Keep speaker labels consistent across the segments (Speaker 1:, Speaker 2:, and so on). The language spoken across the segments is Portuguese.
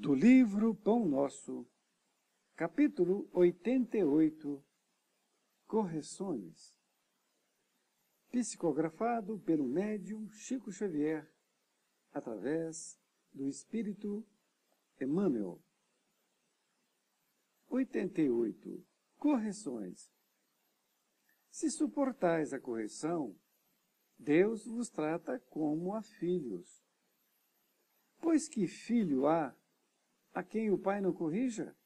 Speaker 1: Do livro Pão Nosso, capítulo 88, Correções, psicografado pelo médium Chico Xavier, através do Espírito Emmanuel. 88. Correções. Se suportais a correção, Deus vos trata como a filhos. Pois que filho há a quem o pai não corrija?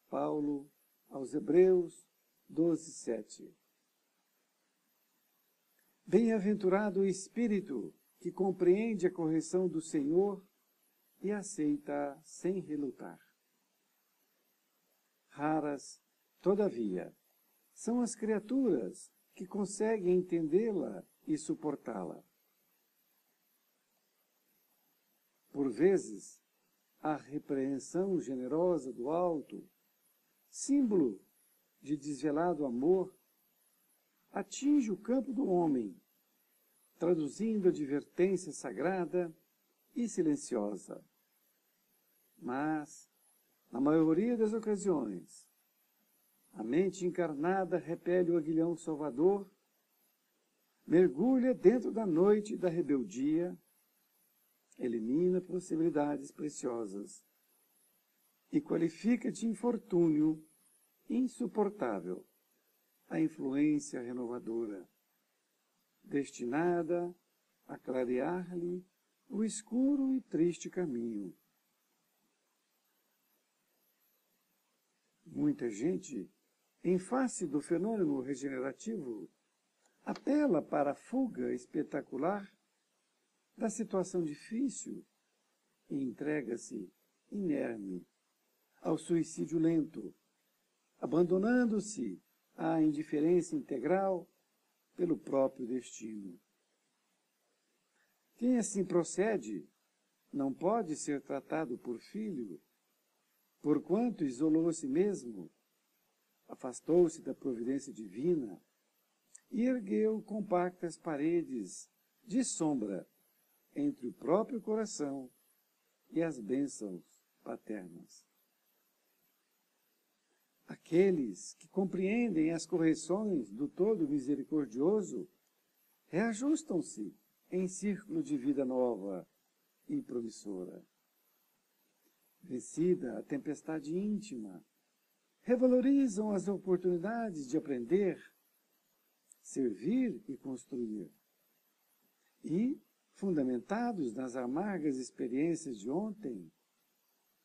Speaker 1: Paulo aos Hebreus 12:7. Bem-aventurado o espírito que compreende a correção do Senhor e aceita sem relutar. Raras, todavia, são as criaturas que conseguem entendê-la e suportá-la. Por vezes, a repreensão generosa do alto, símbolo de desvelado amor, atinge o campo do homem, traduzindo advertência sagrada e silenciosa. Mas, na maioria das ocasiões, a mente encarnada repele o aguilhão salvador, mergulha dentro da noite da rebeldia, elimina possibilidades preciosas e qualifica de infortúnio insuportável a influência renovadora, destinada a clarear-lhe o escuro e triste caminho. Muita gente, em face do fenômeno regenerativo, apela para a fuga espetacular da situação difícil e entrega-se inerme ao suicídio lento, abandonando-se à indiferença integral pelo próprio destino. Quem assim procede não pode ser tratado por filho, porquanto isolou a si mesmo, afastou-se da providência divina e ergueu compactas paredes de sombra entre o próprio coração e as bênçãos paternas. Aqueles que compreendem as correções do Todo Misericordioso reajustam-se em círculo de vida nova e promissora. Vencida a tempestade íntima, revalorizam as oportunidades de aprender, servir e construir. E, fundamentados nas amargas experiências de ontem,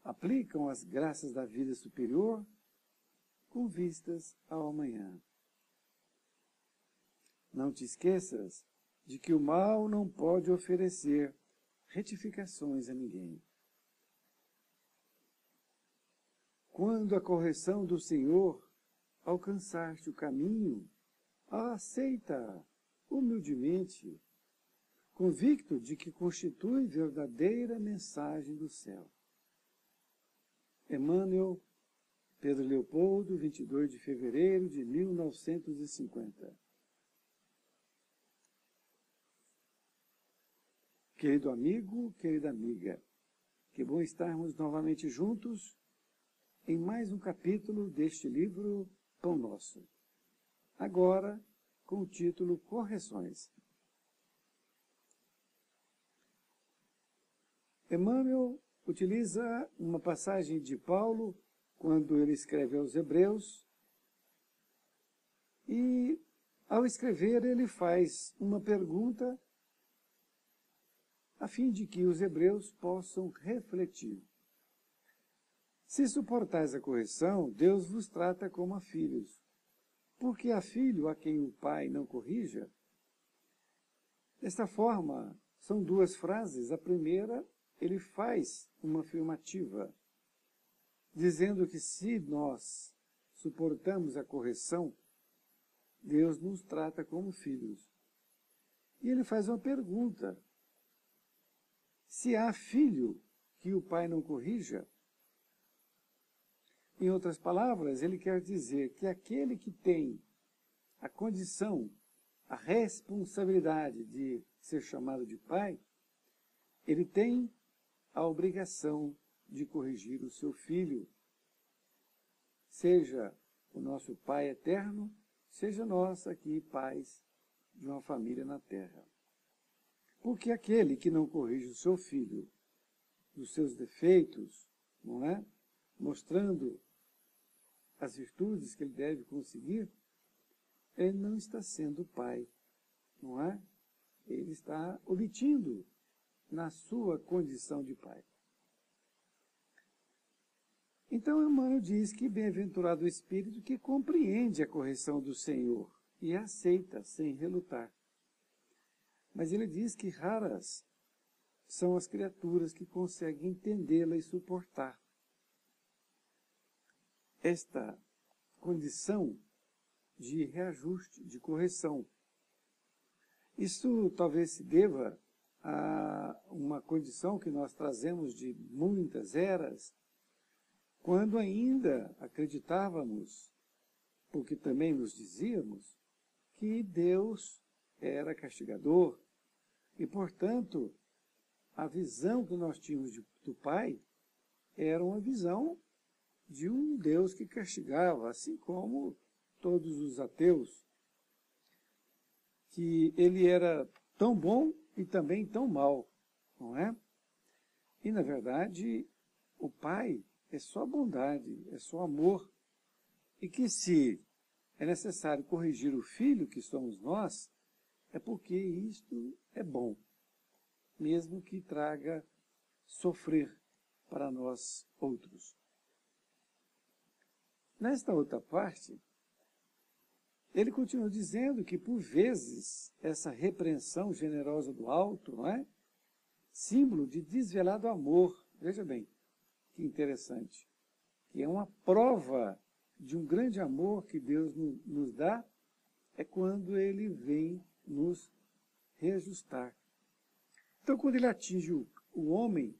Speaker 1: aplicam as graças da vida superior com vistas ao amanhã. Não te esqueças de que o mal não pode oferecer retificações a ninguém. Quando a correção do Senhor alcançar-te o caminho, aceita-a humildemente, convicto de que constitui verdadeira mensagem do céu. Emmanuel, Pedro Leopoldo, 22 de fevereiro de 1950. Querido amigo, querida amiga, que bom estarmos novamente juntos em mais um capítulo deste livro Pão Nosso. Agora, com o título Correções. Emmanuel utiliza uma passagem de Paulo, quando ele escreve aos Hebreus, e, ao escrever, ele faz uma pergunta a fim de que os hebreus possam refletir. Se suportais a correção, Deus vos trata como a filhos. Porque há filho a quem o pai não corrija? Desta forma, são duas frases. A primeira, ele faz uma afirmativa, dizendo que se nós suportamos a correção, Deus nos trata como filhos. E ele faz uma pergunta: se há filho que o pai não corrija? Em outras palavras, ele quer dizer que aquele que tem a condição, a responsabilidade de ser chamado de pai, ele tem a obrigação de corrigir o seu filho, seja o nosso Pai eterno, seja nós aqui pais de uma família na terra. Porque aquele que não corrige o seu filho dos seus defeitos, não é? Mostrando as virtudes que ele deve conseguir, ele não está sendo pai, não é? Ele está omitindo na sua condição de pai. Então Emmanuel diz que bem-aventurado o espírito que compreende a correção do Senhor e a aceita sem relutar. Mas ele diz que raras são as criaturas que conseguem entendê-la e suportar esta condição de reajuste, de correção. Isso talvez se deva a uma condição que nós trazemos de muitas eras, quando ainda acreditávamos, porque também nos dizíamos, que Deus era castigador e, portanto, a visão que nós tínhamos do Pai era uma visão de um Deus que castigava, assim como todos os ateus, que ele era tão bom e também tão mau, não é? E, na verdade, o Pai é só bondade, é só amor, e que se é necessário corrigir o filho, que somos nós, é porque isto é bom, mesmo que traga sofrer para nós outros. Nesta outra parte, ele continua dizendo que, por vezes, essa repreensão generosa do alto, não é? Símbolo de desvelado amor. Veja bem, que interessante. Que é uma prova de um grande amor que Deus nos dá, é quando ele vem nos reajustar. Então, quando ele atinge o homem,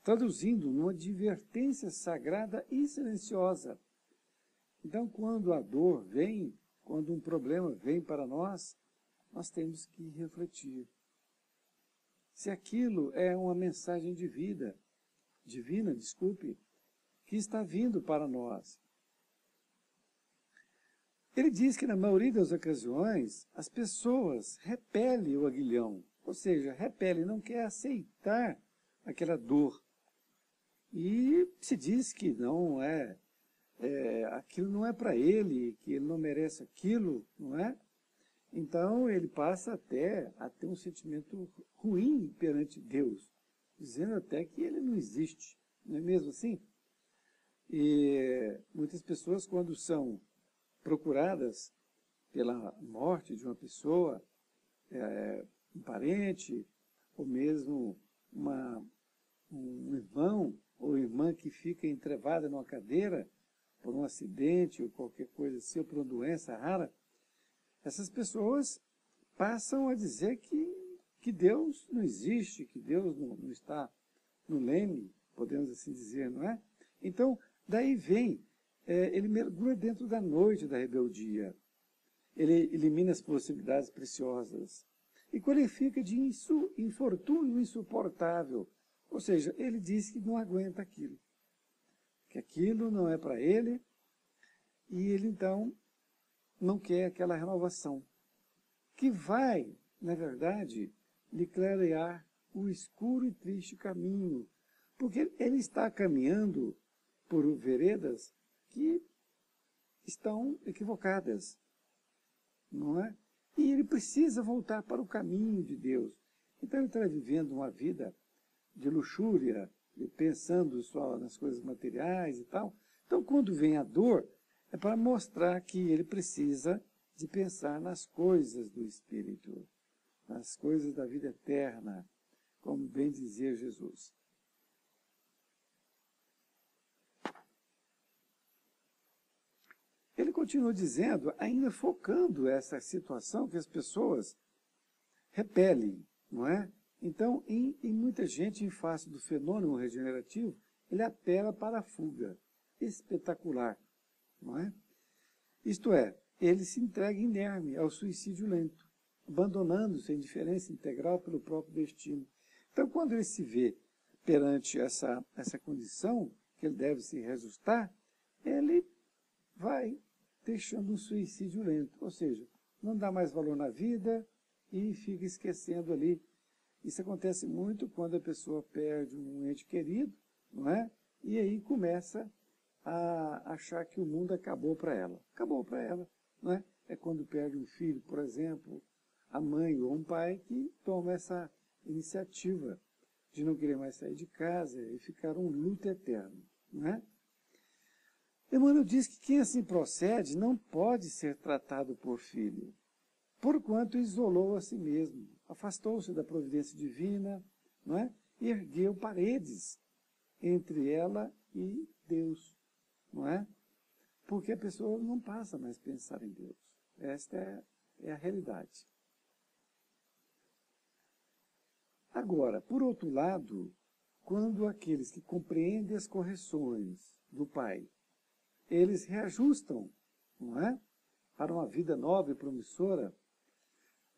Speaker 1: traduzindo numa advertência sagrada e silenciosa. Então, quando a dor vem, quando um problema vem para nós, nós temos que refletir. Se aquilo é uma mensagem de vida, divina, que está vindo para nós. Ele diz que, na maioria das ocasiões, as pessoas repelem o aguilhão, ou seja, repelem, não quer aceitar aquela dor. E se diz que não aquilo não é para ele, que ele não merece aquilo, não é? Então ele passa até a ter um sentimento ruim perante Deus, dizendo até que ele não existe, não é mesmo assim? E muitas pessoas, quando são procuradas pela morte de uma pessoa, um parente, ou mesmo um irmão ou irmã que fica entrevada numa cadeira por um acidente ou qualquer coisa assim, ou por uma doença rara, essas pessoas passam a dizer que Deus não existe, que Deus não está no leme, podemos assim dizer, não é? Então, daí vem, ele mergulha dentro da noite da rebeldia, ele elimina as possibilidades preciosas, e qualifica de infortúnio insuportável, ou seja, ele diz que não aguenta aquilo, que aquilo não é para ele, e ele então não quer aquela renovação, que vai, na verdade, lhe clarear o escuro e triste caminho, porque ele está caminhando por veredas que estão equivocadas, não é? E ele precisa voltar para o caminho de Deus. Então ele está vivendo uma vida de luxúria, pensando só nas coisas materiais e tal. Então, quando vem a dor, é para mostrar que ele precisa de pensar nas coisas do Espírito, nas coisas da vida eterna, como bem dizia Jesus. Ele continua dizendo, ainda focando essa situação que as pessoas repelem, não é? Então, em muita gente, em face do fenômeno regenerativo, ele apela para a fuga espetacular, não é? Isto é, ele se entrega inerme ao suicídio lento, abandonando-se a indiferença integral pelo próprio destino. Então, quando ele se vê perante essa condição, que ele deve se reajustar, ele vai deixando um suicídio lento, ou seja, não dá mais valor na vida e fica esquecendo ali. Isso acontece muito quando a pessoa perde um ente querido, não é? E aí começa a achar que o mundo acabou para ela. Acabou para ela, não é? É quando perde um filho, por exemplo, a mãe ou um pai que toma essa iniciativa de não querer mais sair de casa e ficar um luto eterno, não é? Emmanuel diz que quem assim procede não pode ser tratado por filho, porquanto isolou a si mesmo, afastou-se da providência divina, não é? E ergueu paredes entre ela e Deus, não é? Porque a pessoa não passa mais a pensar em Deus. Esta é a realidade. Agora, por outro lado, quando aqueles que compreendem as correções do Pai, eles reajustam, não é? Para uma vida nova e promissora,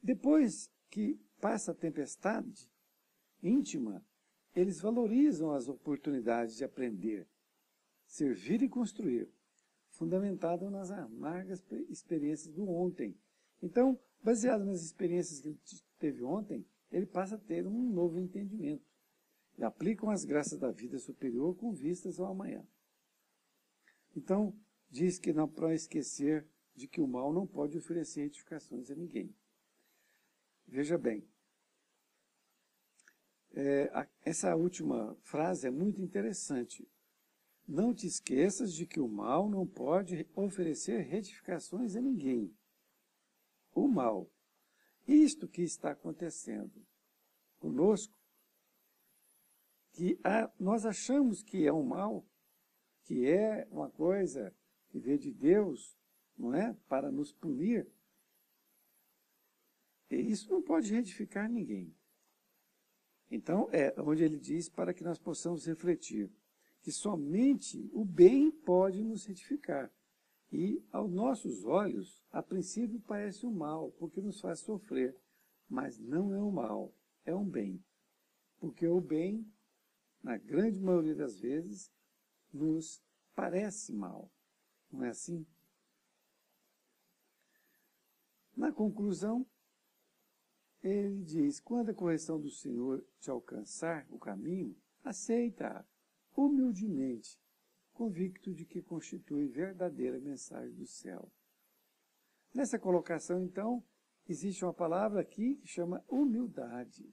Speaker 1: depois que passa a tempestade íntima, eles valorizam as oportunidades de aprender, servir e construir, fundamentado nas amargas experiências do ontem. Então, baseado nas experiências que ele teve ontem, ele passa a ter um novo entendimento. E aplicam as graças da vida superior com vistas ao amanhã. Então, diz que não para esquecer de que o mal não pode oferecer edificações a ninguém. Veja bem, essa última frase é muito interessante. Não te esqueças de que o mal não pode oferecer retificações a ninguém. O mal. Isto que está acontecendo conosco, que nós achamos que é um mal, que é uma coisa que veio de Deus, não é? Para nos punir. E isso não pode retificar ninguém. Então, é onde ele diz para que nós possamos refletir que somente o bem pode nos retificar. E, aos nossos olhos, a princípio parece um mal, porque nos faz sofrer. Mas não é um mal, é um bem. Porque o bem, na grande maioria das vezes, nos parece mal. Não é assim? Na conclusão, ele diz, quando a correção do Senhor te alcançar o caminho, aceita-a humildemente, convicto de que constitui verdadeira mensagem do céu. Nessa colocação, então, existe uma palavra aqui que chama humildade.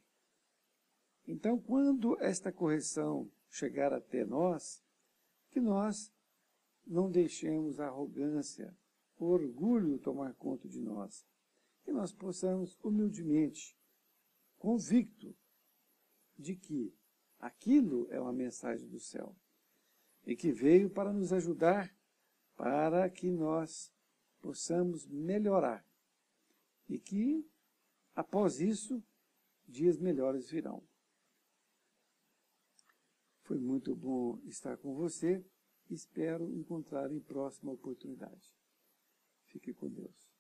Speaker 1: Então, quando esta correção chegar até nós, que nós não deixemos a arrogância, o orgulho tomar conta de nós, que nós possamos humildemente, convicto de que aquilo é uma mensagem do céu e que veio para nos ajudar, para que nós possamos melhorar e que, após isso, dias melhores virão. Foi muito bom estar com você. Espero encontrar em próxima oportunidade. Fique com Deus.